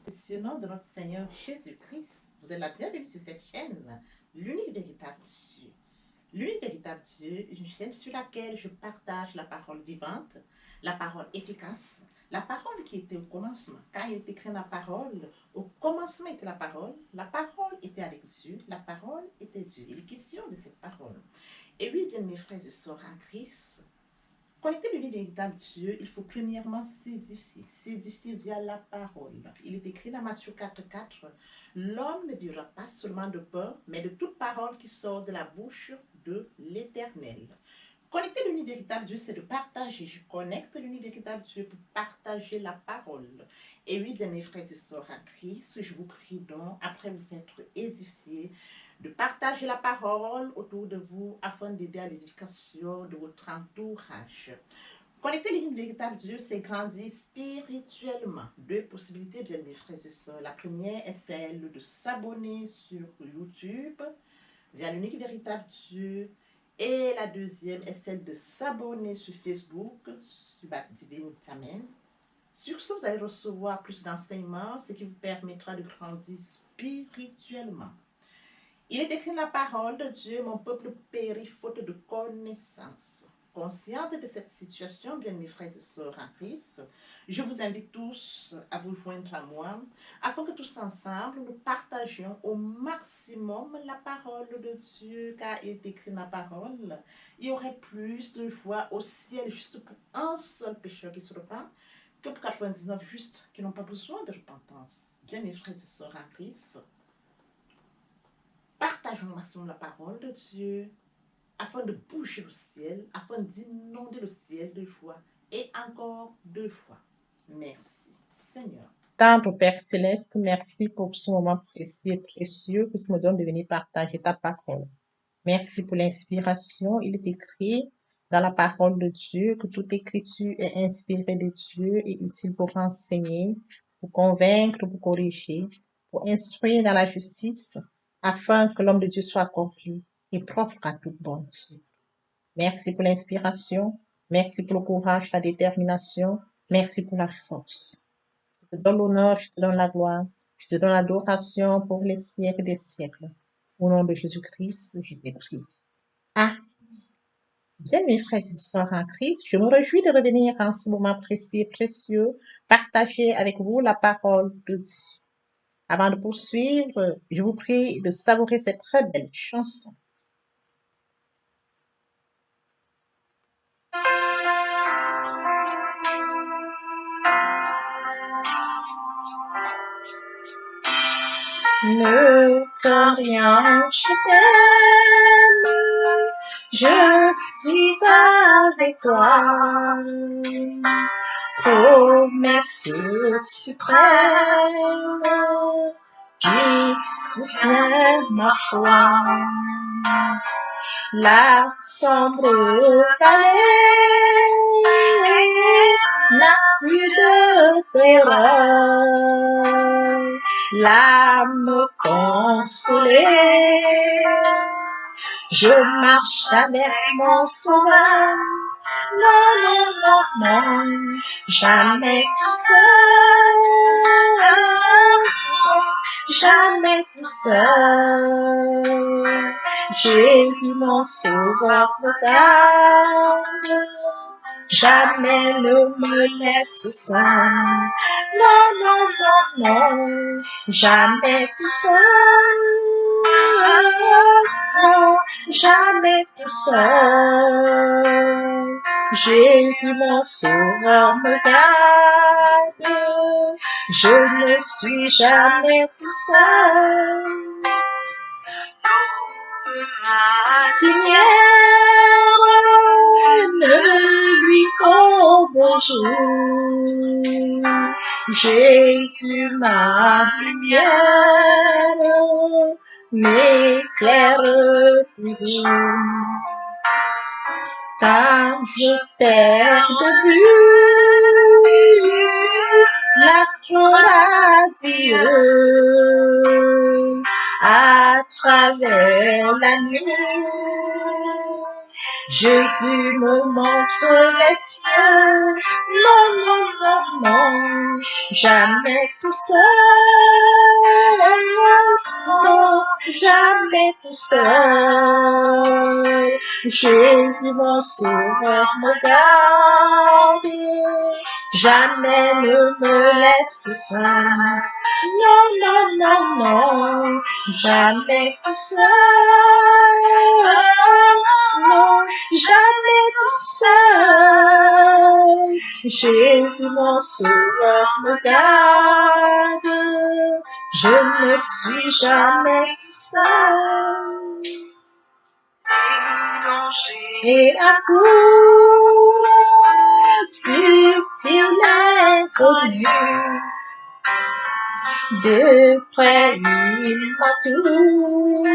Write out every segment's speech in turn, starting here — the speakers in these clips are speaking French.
C'est au nom de notre Seigneur Jésus-Christ. Vous êtes la bienvenue sur cette chaîne, l'unique véritable Dieu. L'unique véritable Dieu, une chaîne sur laquelle je partage la parole vivante, la parole efficace, la parole qui était au commencement. Quand il est écrit la parole, au commencement était la parole était avec Dieu, la parole était Dieu. Il est question de cette parole. Et oui, bien mes frères et sœurs en Christ, connecter le véritable Dieu, il faut premièrement s'édifier via la parole. Il est écrit dans Matthieu 4,4, l'homme ne vivra pas seulement de pain, mais de toute parole qui sort de la bouche de l'Éternel. Connecter l'univers véritable Dieu, c'est de partager. Je connecte l'univers véritable Dieu pour partager la parole. Et oui, bien mes frères et sœurs en Christ, je vous prie donc, après vous être édifiés, de partager la parole autour de vous afin d'aider à l'édification de votre entourage. Connecter l'univers véritable Dieu, c'est grandir spirituellement. Deux possibilités, bien mes frères et sœurs. La première est celle de s'abonner sur YouTube via l'unique véritable Dieu. Et la deuxième est celle de s'abonner sur Facebook, sur Divine Amen. Sur ce, vous allez recevoir plus d'enseignements, ce qui vous permettra de grandir spirituellement. Il est écrit dans la parole de Dieu, mon peuple périt faute de connaissance. Consciente de cette situation, bien mes frères et sœurs en Christ, je vous invite tous à vous joindre à moi, afin que tous ensemble, nous partagions au maximum la parole de Dieu, car il est écrit dans la parole. Il y aurait plus de joie au ciel juste pour un seul pécheur qui se repent, que pour 99 justes qui n'ont pas besoin de repentance. Bien mes frères et sœurs en Christ, partageons au maximum la parole de Dieu afin de bouger le ciel, afin d'inonder le ciel de joie et encore de joie. Merci, Seigneur. Tendre Père Céleste, merci pour ce moment précieux et précieux que tu me donnes de venir partager ta parole. Merci pour l'inspiration. Il est écrit dans la parole de Dieu que toute écriture est inspirée de Dieu et utile pour enseigner, pour convaincre, pour corriger, pour instruire dans la justice, afin que l'homme de Dieu soit accompli et propre à toute bonne œuvre. Merci pour l'inspiration. Merci pour le courage, la détermination. Merci pour la force. Je te donne l'honneur, je te donne la gloire, je te donne l'adoration pour les siècles des siècles. Au nom de Jésus-Christ, je t'ai prié. Ah, bien mes frères et sœurs en Christ, je me réjouis de revenir en ce moment précis et précieux, partager avec vous la parole de Dieu. Avant de poursuivre, je vous prie de savourer cette très belle chanson. Ne crains rien, je t'aime, je suis avec toi. Promesse suprême, qui soutient ma foi. La sombre vallée n'a plus de terreur, l'âme consolée. Je marche avec mon sauveur, non, non, non, non, jamais tout seul, jamais tout seul. Jésus mon sauveur me garde, jamais ne me laisse seul, non, non, non, non, jamais tout seul, non, jamais tout seul. Jésus mon sauveur me garde, je ne suis jamais tout seul. Seigneur, ne lui qu'au bonjour. Jésus ma lumière m'éclaire toujours. Quand je perds de vue l'astre radieux à travers la nuit, Jésus me montre les cieux. Non, non, non, non, jamais tout seul. Non, jamais tout seul. Jésus mon sauveur me garde. Jamais ne me laisse seul. Non, non, non, non, jamais tout seul. Non, jamais tout seul. Jésus mon sauveur me garde. Je ne suis jamais tout seul. Et à coup subtil inconnu, de près il m'entoure,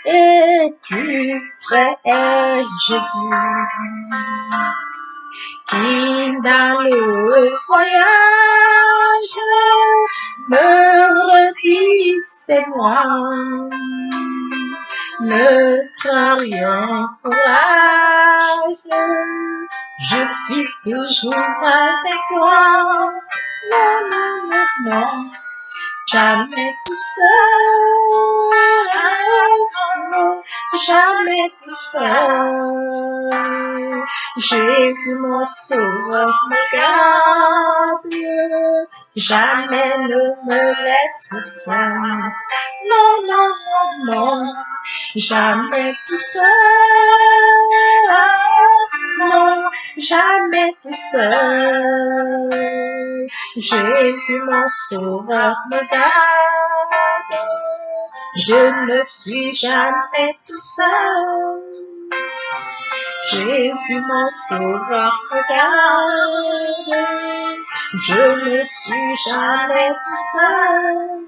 et plus près est Jésus, qui dans le voyage me redit c'est moi. Ne crains rien, courage, je suis toujours avec toi. Non, non, non, non, jamais tout seul. Non, jamais tout seul. Jésus mon sauveur me garde, jamais ne me laisse seul. Non, non, non, non, jamais tout seul. Non, jamais tout seul. Jésus mon sauveur me garde. Je ne suis jamais tout seul. Jésus mon sauveur me garde. Je ne suis jamais tout seul.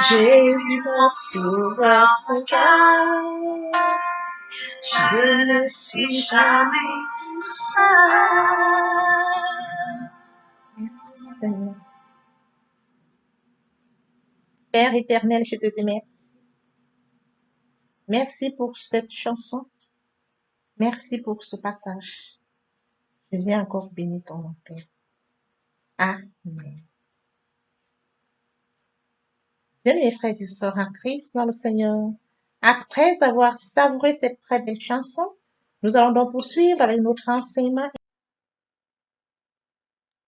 Jésus mon sauveur me garde. Je ne suis jamais tout seul. Merci Seigneur. Père éternel, je te dis merci. Merci pour cette chanson. Merci pour ce partage. Je viens encore bénir ton nom, Père. Amen. Bien, mes frères et sœurs en Christ dans le Seigneur, après avoir savouré cette très belle chanson, nous allons donc poursuivre avec notre enseignement.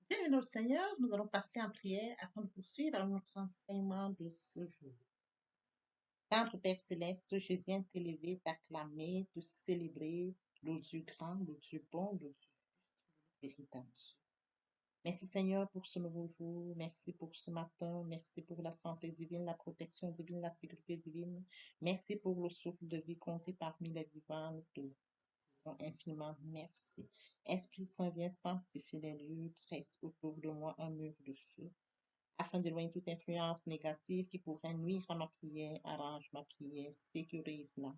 Bien, notre Seigneur, nous allons passer en prière afin de poursuivre avec notre enseignement de ce jour. Tendre Père céleste, je viens t'élever, t'acclamer, te célébrer, le Dieu grand, le Dieu bon, le Dieu véritable. Merci Seigneur pour ce nouveau jour, merci pour ce matin, merci pour la santé divine, la protection divine, la sécurité divine. Merci pour le souffle de vie compté parmi les vivants. Nous te disons infiniment merci. Esprit Saint, viens sanctifier les lieux, tresse autour de moi un mur de feu, afin d'éloigner toute influence négative qui pourrait nuire à ma prière. Arrange ma prière, sécurise-la,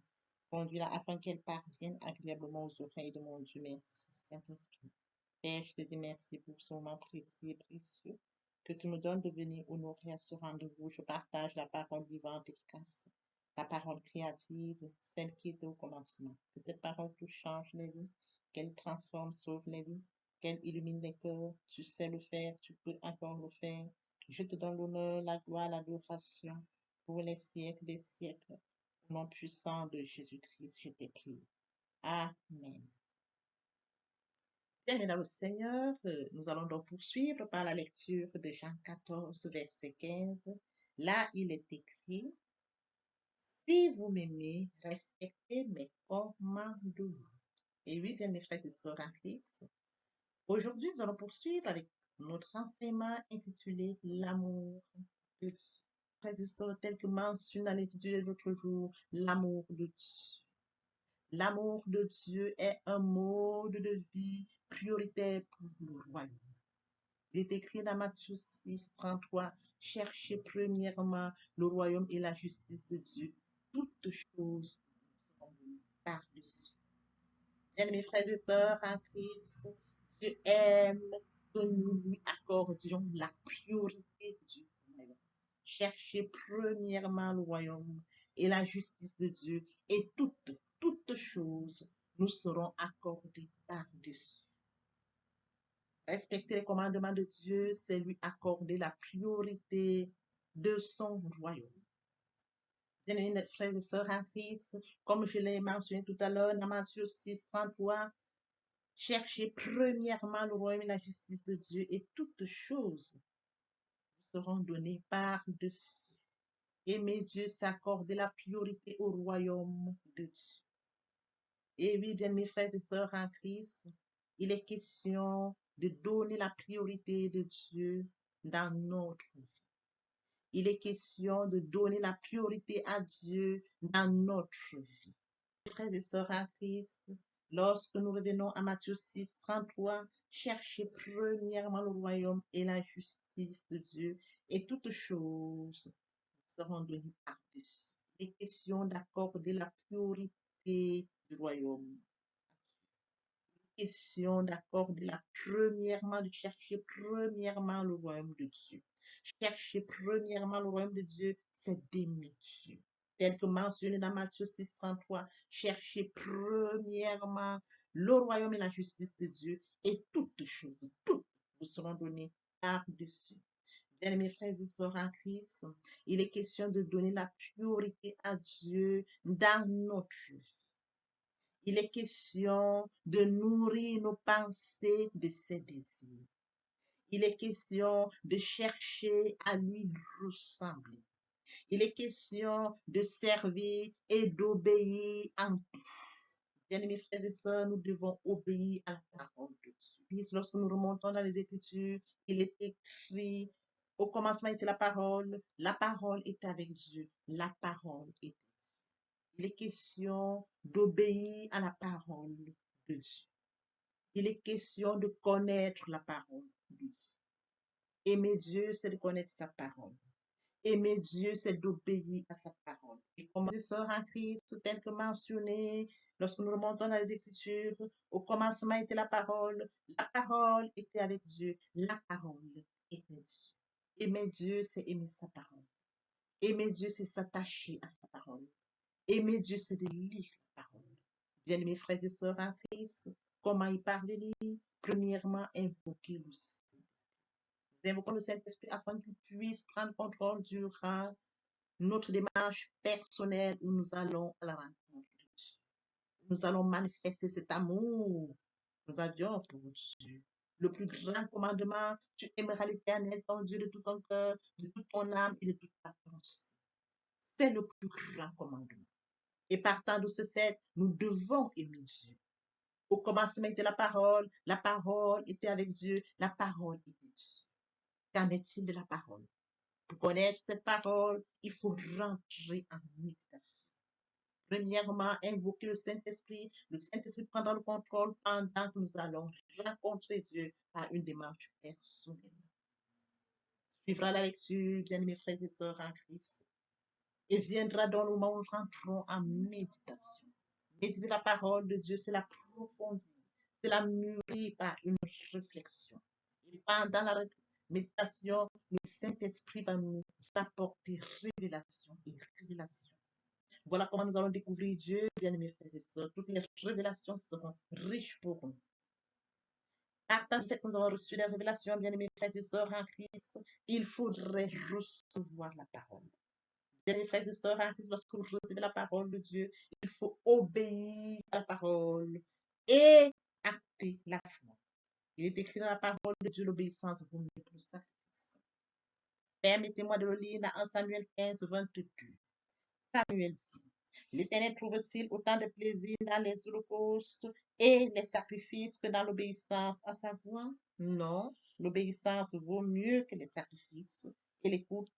conduis-la afin qu'elle parvienne agréablement aux oreilles de mon Dieu. Merci, Saint-Esprit. Père, je te dis merci pour ce moment précieux et précieux que tu me donnes de venir honorer à ce rendez-vous. Je partage la parole vivante et efficace, la parole créative, celle qui était au commencement. Que cette parole tout change les vies, qu'elle transforme, sauve les vies, qu'elle illumine les cœurs. Tu sais le faire, tu peux encore le faire. Je te donne l'honneur, la gloire, l'adoration pour les siècles des siècles. Au nom puissant de Jésus-Christ, je t'ai prié. Amen. Bien, mesdames et Seigneur, nous allons donc poursuivre par la lecture de Jean 14, verset 15. Là, il est écrit, si vous m'aimez, respectez mes commandements. Et oui, bien, mes frères et sœurs en Christ, aujourd'hui, nous allons poursuivre avec notre enseignement intitulé L'amour de Dieu. Frères et sœurs, tel que mentionné dans l'intitulé de notre jour, l'amour de Dieu. L'amour de Dieu est un mode de vie prioritaire pour le royaume. Il est écrit dans Matthieu 6, 33, cherchez premièrement le royaume et la justice de Dieu. Toutes choses seront données par-dessus. Bien, mes frères et sœurs en Christ, Dieu aime que nous lui accordions la priorité du royaume. Cherchez premièrement le royaume et la justice de Dieu et toutes choses nous serons accordés par-dessus. Respecter les commandements de Dieu, c'est lui accorder la priorité de son royaume. Bien-aimés frères et sœurs en Christ, comme je l'ai mentionné tout à l'heure dans Matthieu 6, 33, cherchez premièrement le royaume et la justice de Dieu et toutes choses seront données par-dessus. Aimer Dieu, c'est accorder la priorité au royaume de Dieu. Et oui, bien mes frères et sœurs en Christ, il est question de donner la priorité de Dieu dans notre vie. Il est question de donner la priorité à Dieu dans notre vie. Frères et sœurs en Christ, lorsque nous revenons à Matthieu 6, 33, cherchez premièrement le royaume et la justice de Dieu et toutes choses seront données par-dessus. Il est question d'accorder la priorité du royaume. Question d'accorder de chercher premièrement le royaume de Dieu. Chercher premièrement le royaume de Dieu, c'est d'aimer Dieu. Tel que mentionné dans Matthieu 6, 33, chercher premièrement le royaume et la justice de Dieu et toutes vous seront données par-dessus. Bien, mes frères et sœurs en Christ, il est question de donner la priorité à Dieu dans notre vie. Il est question de nourrir nos pensées de ses désirs. Il est question de chercher à lui ressembler. Il est question de servir et d'obéir en tout. Bien-aimés frères et sœurs, nous devons obéir à la parole de Dieu. Lorsque nous remontons dans les Écritures, il est écrit, au commencement était la parole était avec Dieu, la parole était. Il est question d'obéir à la parole de Dieu. Il est question de connaître la parole de Dieu. Aimer Dieu, c'est de connaître sa parole. Aimer Dieu, c'est d'obéir à sa parole. Et comme les sœurs en Christ, tel que mentionné, lorsque nous remontons dans les Écritures, au commencement était la parole était avec Dieu, la parole était Dieu. Aimer Dieu, c'est aimer sa parole. Aimer Dieu, c'est s'attacher à sa parole. Aimer Dieu, c'est de lire la parole. Bien, mes frères et sœurs en Christ, comment y parvenir? Premièrement, invoquer le Saint-Esprit. Nous invoquons le Saint-Esprit afin qu'il puisse prendre contrôle durant notre démarche personnelle où nous allons à la rencontre de Dieu. Nous allons manifester cet amour que nous avions pour Dieu. Le plus grand commandement, tu aimeras l'Éternel, ton Dieu, de tout ton cœur, de toute ton âme et de toute ta pensée. C'est le plus grand commandement. Et partant de ce fait, nous devons aimer Dieu. Au commencement était la parole était avec Dieu, la parole était Dieu. Qu'en est-il de la parole? Pour connaître cette parole, il faut rentrer en méditation. Premièrement, invoquer le Saint-Esprit. Le Saint-Esprit prendra le contrôle pendant que nous allons rencontrer Dieu par une démarche personnelle. Suivra la lecture, bien-aimés frères et sœurs en Christ. Et viendra dans le moment où nous rentrons en méditation. Méditer la parole de Dieu, c'est la profondir, c'est la mûrir par une réflexion. Et pendant la méditation, le Saint-Esprit va nous apporter révélation et révélation. Voilà comment nous allons découvrir Dieu, bien-aimés frères et sœurs. Toutes les révélations seront riches pour nous. Partant du fait que nous avons reçu des révélations, bien-aimés frères et sœurs en Christ, il faudrait recevoir la parole. Bien, mes frères et sœurs, en Christ, lorsque vous recevez la parole de Dieu, il faut obéir à la parole et acter la foi. Il est écrit dans la parole de Dieu, l'obéissance vaut mieux que le sacrifice. Permettez-moi de le lire dans 1 Samuel 15, 22. Samuel dit, l'Éternel trouve-t-il autant de plaisir dans les holocaustes et les sacrifices que dans l'obéissance à sa voix? Non, l'obéissance vaut mieux que les sacrifices et l'écoute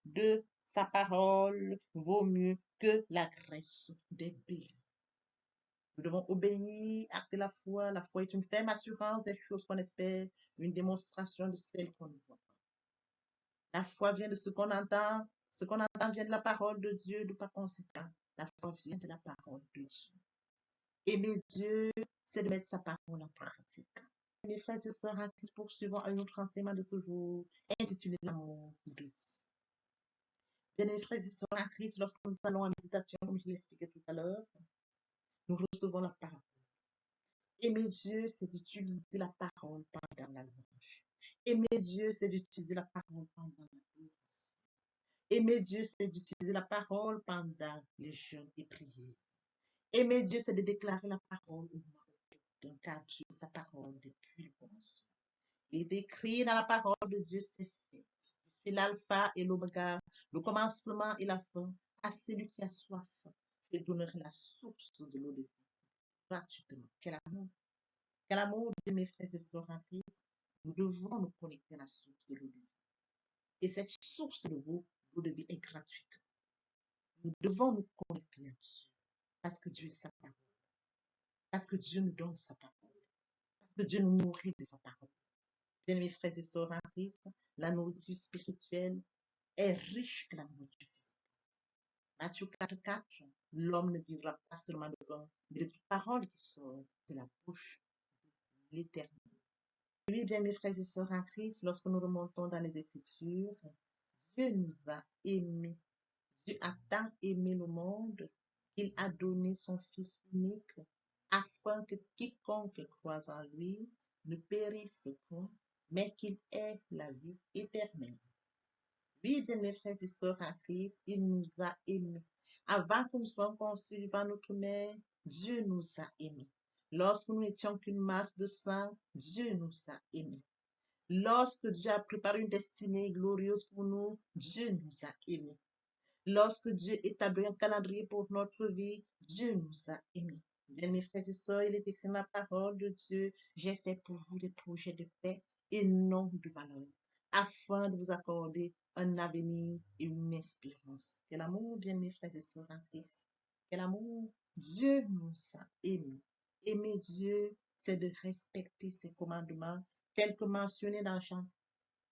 de sa parole vaut mieux que la graisse des béliers. Nous devons obéir, acter la foi. La foi est une ferme assurance des choses qu'on espère, une démonstration de celles qu'on ne voit pas. La foi vient de ce qu'on entend. Ce qu'on entend vient de la parole de Dieu, de par conséquent. La foi vient de la parole de Dieu. Aimer Dieu, c'est de mettre sa parole en pratique. Mes frères et sœurs, en Christ, poursuivons un autre enseignement de ce jour, intitulé L'amour de Dieu. Bien, mes frères et sœurs en Christ, lorsque nous allons en méditation, comme je l'expliquais tout à l'heure, nous recevons la parole. Aimer Dieu, c'est d'utiliser la parole pendant la louange. Aimer Dieu, c'est d'utiliser la parole pendant la louange. Aimer Dieu, c'est d'utiliser la parole pendant les jeûnes et prières. Aimer Dieu, c'est de déclarer la parole au moment opportun, car Dieu est sa parole depuis le commencement. Il est écrit dans la parole de Dieu, c'est fait. Je suis l'alpha et l'oméga, le commencement et la fin. À celui qui a soif, je donnerai la source de l'eau de vie gratuitement. Quel amour de mes frères et sœurs en Christ. Nous devons nous connecter à la source de l'eau de vie. Et cette source de l'eau de vie est gratuite. Nous devons nous connecter à Dieu parce que Dieu est sa parole, parce que Dieu nous donne sa parole, parce que Dieu nous nourrit de sa parole. Bien, mes frères et sœurs en Christ, la nourriture spirituelle est riche que la nourriture physique. Matthieu 4,4, l'homme ne vivra pas seulement de pain, mais de toute parole qui sort de la bouche de l'Éternel. Oui, bien, mes frères et sœurs en Christ, lorsque nous remontons dans les Écritures, Dieu nous a aimés. Dieu a tant aimé le monde qu'il a donné son Fils unique afin que quiconque croise en lui ne périsse point, mais qu'il ait la vie éternelle. Oui, bien mes frères et sœurs en Christ, il nous a aimés. Avant que nous soyons conçus devant notre mère, Dieu nous a aimés. Lorsque nous n'étions qu'une masse de sang, Dieu nous a aimés. Lorsque Dieu a préparé une destinée glorieuse pour nous, Dieu nous a aimés. Lorsque Dieu établit un calendrier pour notre vie, Dieu nous a aimés. Bien, mes frères et sœurs, il est écrit dans la parole de Dieu, j'ai fait pour vous des projets de paix et non de malheur, afin de vous accorder un avenir et une espérance. Quel amour, bien, mes frères et sœurs en Christ. Quel amour, Dieu nous a aimés. Aimer Dieu, c'est de respecter ses commandements, tels que mentionnés dans Jean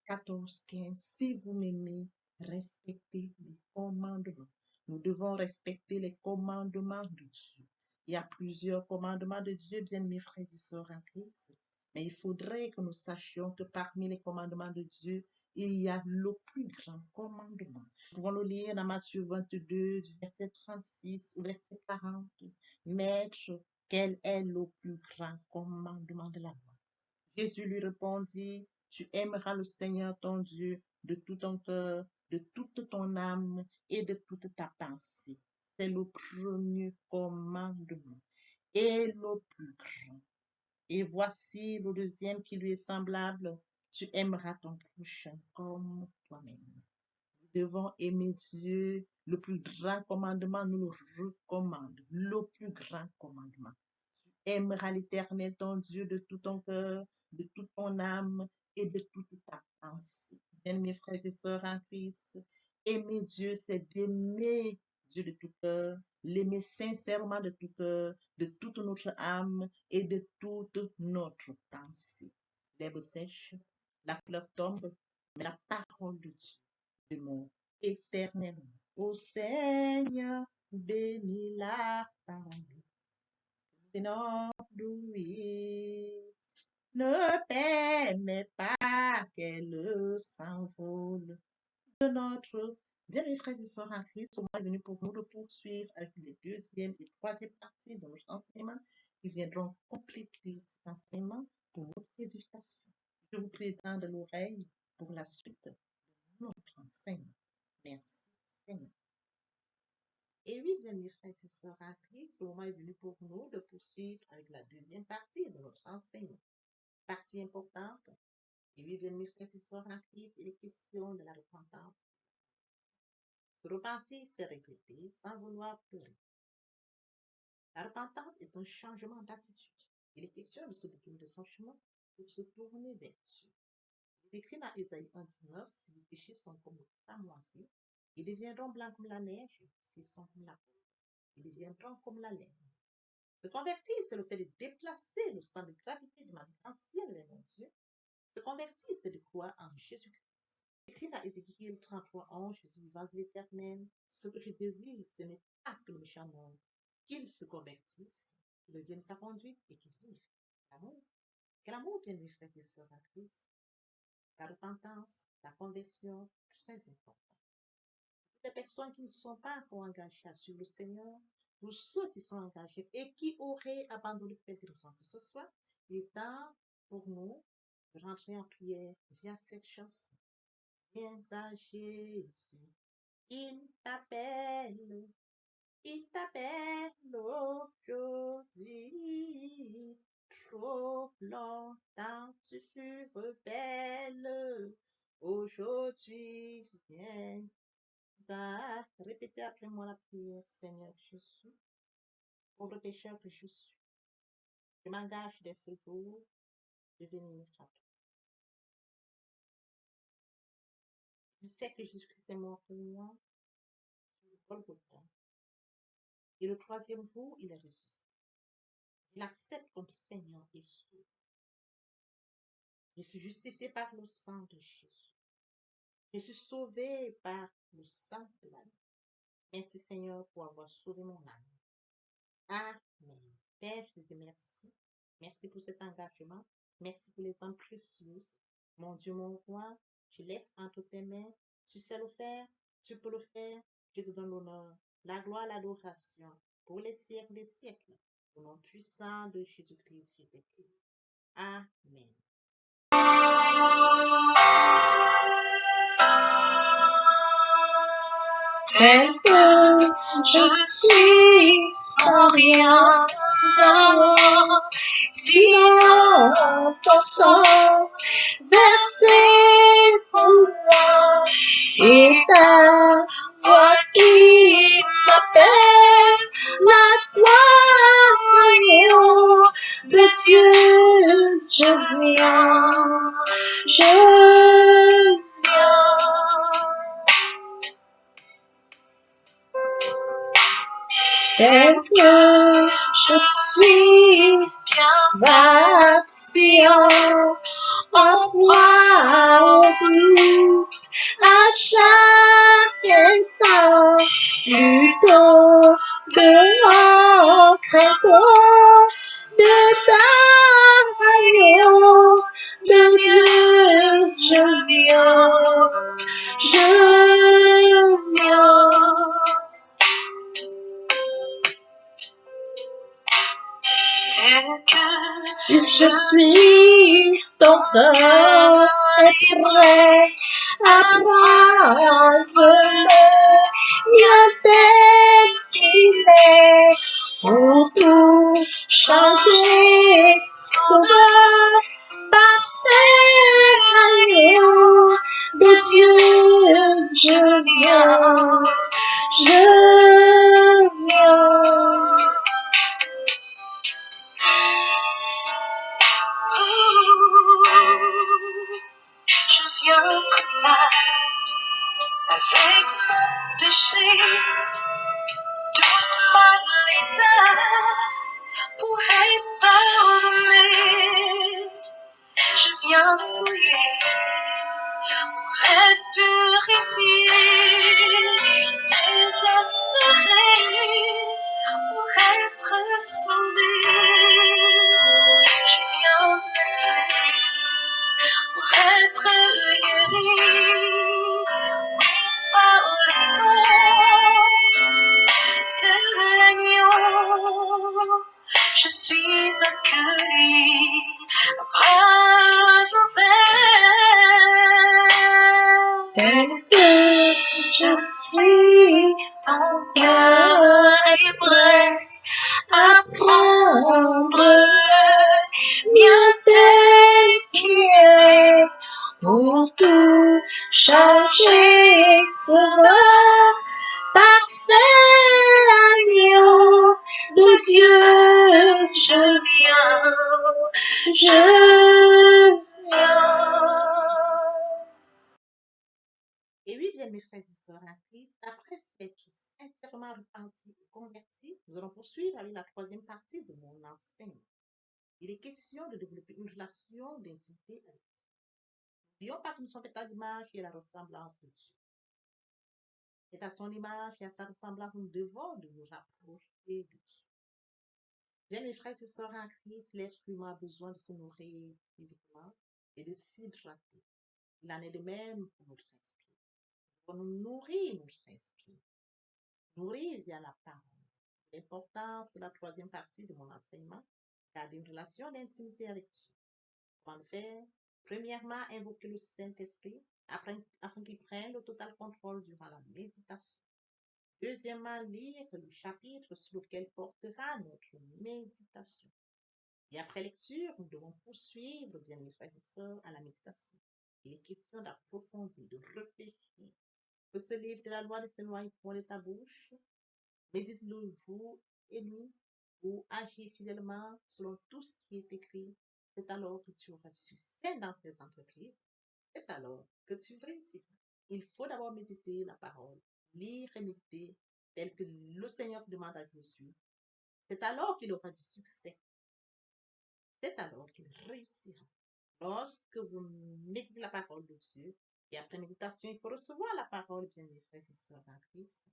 14, 15. Si vous m'aimez, respectez les commandements. Nous devons respecter les commandements de Dieu. Il y a plusieurs commandements de Dieu, bien mes frères et sœurs en Christ. Mais il faudrait que nous sachions que parmi les commandements de Dieu, il y a le plus grand commandement. Nous pouvons le lire dans Matthieu 22, du verset 36 au verset 40. Maître, quel est le plus grand commandement de la loi? Jésus lui répondit, tu aimeras le Seigneur ton Dieu de tout ton cœur, de toute ton âme et de toute ta pensée. C'est le premier commandement et le plus grand. Et voici le deuxième qui lui est semblable. Tu aimeras ton prochain comme toi-même. Nous devons aimer Dieu. Le plus grand commandement nous le recommande. Le plus grand commandement. Aimeras l'Éternel ton Dieu de tout ton cœur, de toute ton âme et de toute ta pensée. Bien, mes frères et sœurs en Christ, aimer Dieu, c'est d'aimer Dieu de tout cœur, l'aimer sincèrement de tout cœur, de toute notre âme et de toute notre pensée. L'herbe sèche, la fleur tombe, mais la parole de Dieu demeure éternellement. Ô Seigneur, bénis la parole. Non, oui, ne permets pas qu'elle s'envole de notre bien, mes frères et sœurs en Christ, au moment venu pour nous de poursuivre avec les deuxième et troisième parties de notre enseignement qui viendront compléter cet enseignement pour notre édification. Je vous prie de l'oreille pour la suite de notre enseignement. Merci, Seigneur. Et oui, bien mes frères et sœurs en Christ, le moment est venu pour nous de poursuivre avec la deuxième partie de notre enseignement. Partie importante. Et oui, bien mes frères et sœurs en Christ, il est question de la repentance. Se repentir, c'est regretter sans vouloir pleurer. La repentance est un changement d'attitude. Il est question de se détourner de son chemin pour se tourner vers Dieu. Il est écrit dans Ésaïe 1,19, si vos péchés sont comme le cramoisi, ils deviendront blancs comme la neige, s'ils sont comme la peau. Ils deviendront comme la laine. Se convertir, c'est le fait de déplacer le centre de gravité de ma vie ancienne vers mon Dieu. Se convertir, c'est de croire en Jésus-Christ. Écrit dans Ézéchiel 33, 11, je suis vivant de l'Éternel. Ce que je désire, ce n'est pas que le méchant monde, qu'il se convertisse, qu'il devienne sa conduite et qu'il vive. L'amour. Quel amour, bien mes frères et sœurs en Christ. La repentance, la conversion, très important. Les personnes qui ne sont pas encore engagées à suivre le Seigneur pour ceux qui sont engagés et qui auraient abandonné quelque raison que ce soit. Il est temps pour nous de rentrer en prière via cette chanson. Viens à Jésus, il t'appelle. Il t'appelle aujourd'hui. Trop longtemps tu fus rebelle. Aujourd'hui, viens à répéter après moi la prière. Seigneur Jésus, pauvre pécheur que je suis, je m'engage dès ce jour de venir à toi. Je sais que Jésus-Christ est mort pour moi sur le Golgotha. Et le troisième jour, il est ressuscité. Il accepte comme Seigneur et Sauveur. Je suis justifié par le sang de Jésus. Je suis sauvé par le sang de l'âme. Merci Seigneur pour avoir sauvé mon âme. Amen. Père, je te dis merci. Merci pour cet engagement. Merci pour les âmes précieuses. Mon Dieu, mon roi, je laisse entre tes mains. Tu sais le faire, tu peux le faire. Je te donne l'honneur, la gloire, l'adoration pour les siècles des siècles. Au nom puissant de Jésus-Christ, je te prie. Amen. Tel que je suis sans rien avoir, sinon ton sang versé pour moi, et ta voix qui m'appelle, à toi, agneau de Dieu, je viens, je viens. Tel que je suis bien vacillant, en proie au doute, à chaque instant, plutôt de crainte de ta agneau de Dieu, je viens. Tel que je suis, ton cœur est prêt à prendre le mien tel qu'il est, pour tout changer, sauveur, parfait agneau de Dieu, je viens. Je viens comme ça, avec mon péché, toute ma l'état pour être pardonné. Je viens souiller pour être purifié, désespéré pour être sauvé. Je viens blessé pour être guéri, oui, par le sang de l'agneau. Je suis accueilli à bras ouverts. Tel que je suis, ton cœur est prêt à prendre le mien tel qu'il est, pour tout changer, sauveur, parfait agneau de Dieu, je viens. Et oui, bien mes frères et sœurs en Christ, après s'être sincèrement repentis et convertis, nous allons poursuivre avec la troisième partie de mon enseignement. Il est question de développer une relation d'intimité avec Dieu. N'oublions pas que nous sommes faits à l'image et à la ressemblance de Dieu. C'est à son image et à sa ressemblance que nous devons de nous rapprocher de Dieu. Bien mes frères et sœurs en Christ, l'être humain a besoin de se nourrir physiquement et de s'hydrater. Il en est de même pour notre esprit. Pour nous nourrir notre esprit, nourrir via la parole, L'importance de la troisième partie de mon enseignement, garder une relation d'intimité avec Dieu. Comment le faire? Premièrement, invoquer le Saint-Esprit afin qu'il prenne le total contrôle durant la méditation. Deuxièmement, lire le chapitre sur lequel portera notre méditation. Et après lecture, nous devons poursuivre, bien mes frères et sœurs, à la méditation. Il est question d'approfondir, de réfléchir. Que ce livre de la loi ne s'éloigne point de ta bouche. Médite-le jour et nuit pour agir fidèlement selon tout ce qui est écrit. C'est alors que tu auras du succès dans tes entreprises. C'est alors que tu réussiras. Il faut d'abord méditer la parole, lire et méditer tel que le Seigneur demande à Josué. C'est alors qu'il aura du succès. C'est alors qu'il réussira. Lorsque vous méditez la parole de Dieu, et après méditation, il faut recevoir la parole, bien mes frères et sœurs en Christ.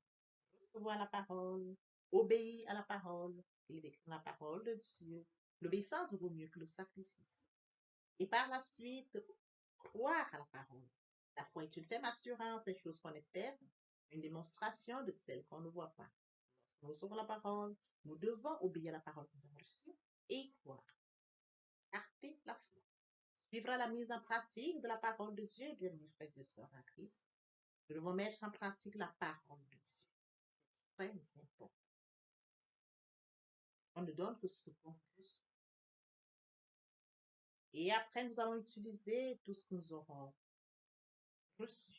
Recevoir la parole, obéir à la parole, et déclare la parole de Dieu. L'obéissance vaut mieux que le sacrifice. Et par la suite, croire à la parole. La foi est une ferme assurance des choses qu'on espère, une démonstration de celles qu'on ne voit pas. Nous recevons la parole, nous devons obéir à la parole que nous avons reçue et croire. Acter la foi. Suivra la mise en pratique de la parole de Dieu, bien mes frères et sœurs en Christ. Nous devons mettre en pratique la parole de Dieu. Très important. On ne donne que ce qu'on reçoit. Et après, nous allons utiliser tout ce que nous aurons reçu.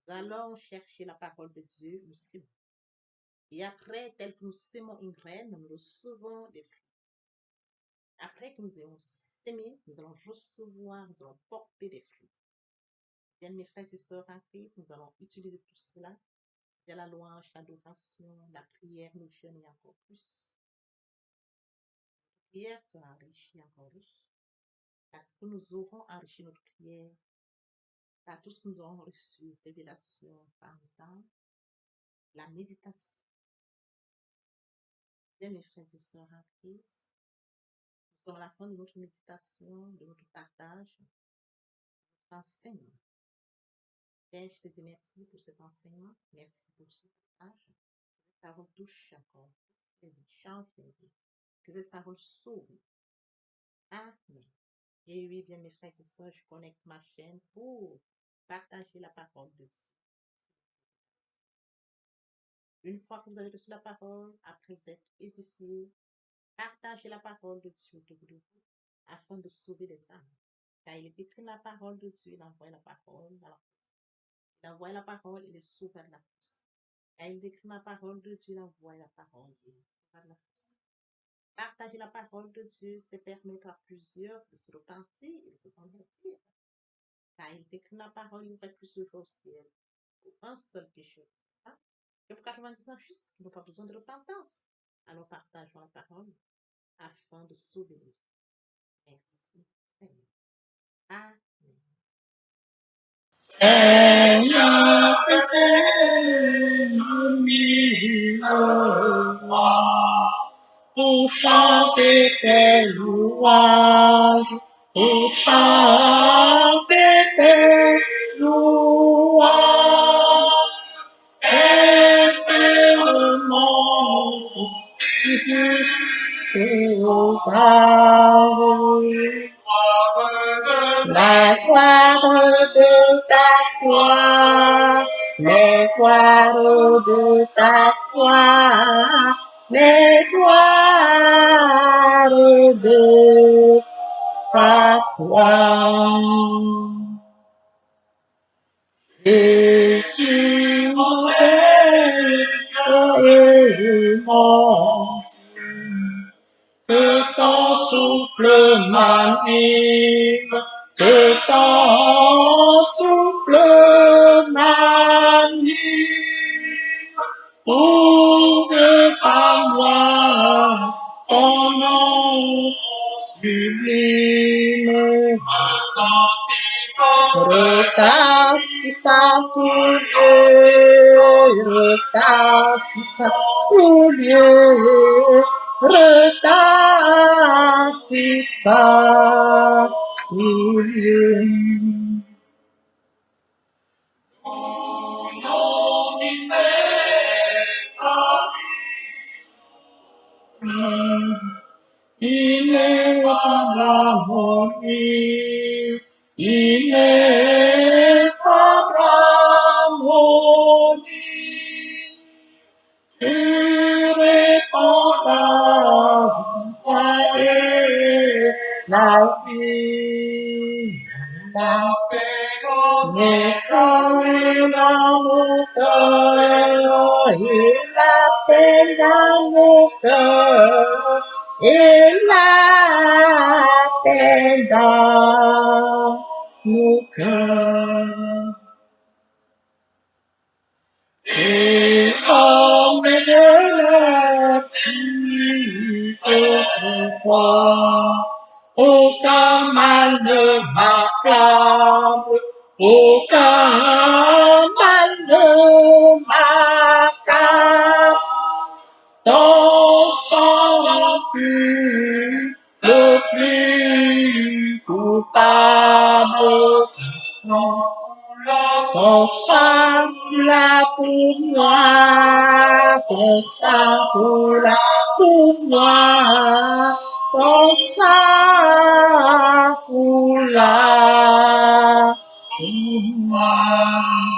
Nous allons chercher la parole de Dieu, nous sémons. Et après, tel que nous sémons une graine, nous recevons des fruits. Après que nous ayons sémé, nous allons recevoir, nous allons porter des fruits. Bien, mes frères et sœurs en Christ, nous allons utiliser tout cela. Il y a la louange, l'adoration, la prière, le jeûne et encore plus. La prière sera enrichie, encore riche. Parce que nous aurons enrichi notre prière par tout ce que nous aurons reçu, révélation, par le temps, la méditation. Bien, mes frères et sœurs en Christ, nous sommes à la fin de notre méditation, de notre partage, de notre enseignement. Père, je te dis merci pour cet enseignement, merci pour ce partage. Que cette parole touche encore, les vies, change les vies. Que cette parole sauve. Amen. Et oui, bien mes frères et sœurs, je connecte ma chaîne pour partager la parole de Dieu. Une fois que vous avez reçu la parole, après vous êtes édifié, partagez la parole de Dieu autour de vous afin de sauver les âmes. Car il est écrit la parole de Dieu, il envoie la parole à la fosse. Il envoie la parole, il est sauvé de la fosse. Car il écrit la parole de Dieu, il envoie la parole et il est sauvé de la fosse. Partager la parole de Dieu, c'est permettre à plusieurs de se repentir et de se convertir. Car il écrit la parole, il y aurait plus de joie au ciel pour un seul pécheur. Hein? Et pour 99 justes qui n'ont pas besoin de repentance. Alors partageons la parole afin de sauver les vies. Merci, Seigneur. Amen. Seigneur, pour chanter tes louanges, pour chanter tes louanges, éternellement, aux âmes. La gloire de ta gloire, les gloires de ta gloire, les gloires de ta gloire. Jésus, mon Seigneur et mon que ton souffle m'anime, que ton souffle m'anime, pour que par moi ton nom sublime retentissant pour Dieu, retentissant pour Dieu, retentissant pour Dieu. Au nom qui fait la vie, il n'est pas ramolli. Tu réponds la foi et la vie. La paix n'est comme dans mon cœur, et la paix dans mon cœur, et la paix dans mon cœur. Et comme je l'ai pu autrefois, aucun mal ne m'accable, aucun mal ne m'accable. Ton sang pur, le plus coupable, ton sang là pour moi, ton sang là pour moi, ton sang là pour moi.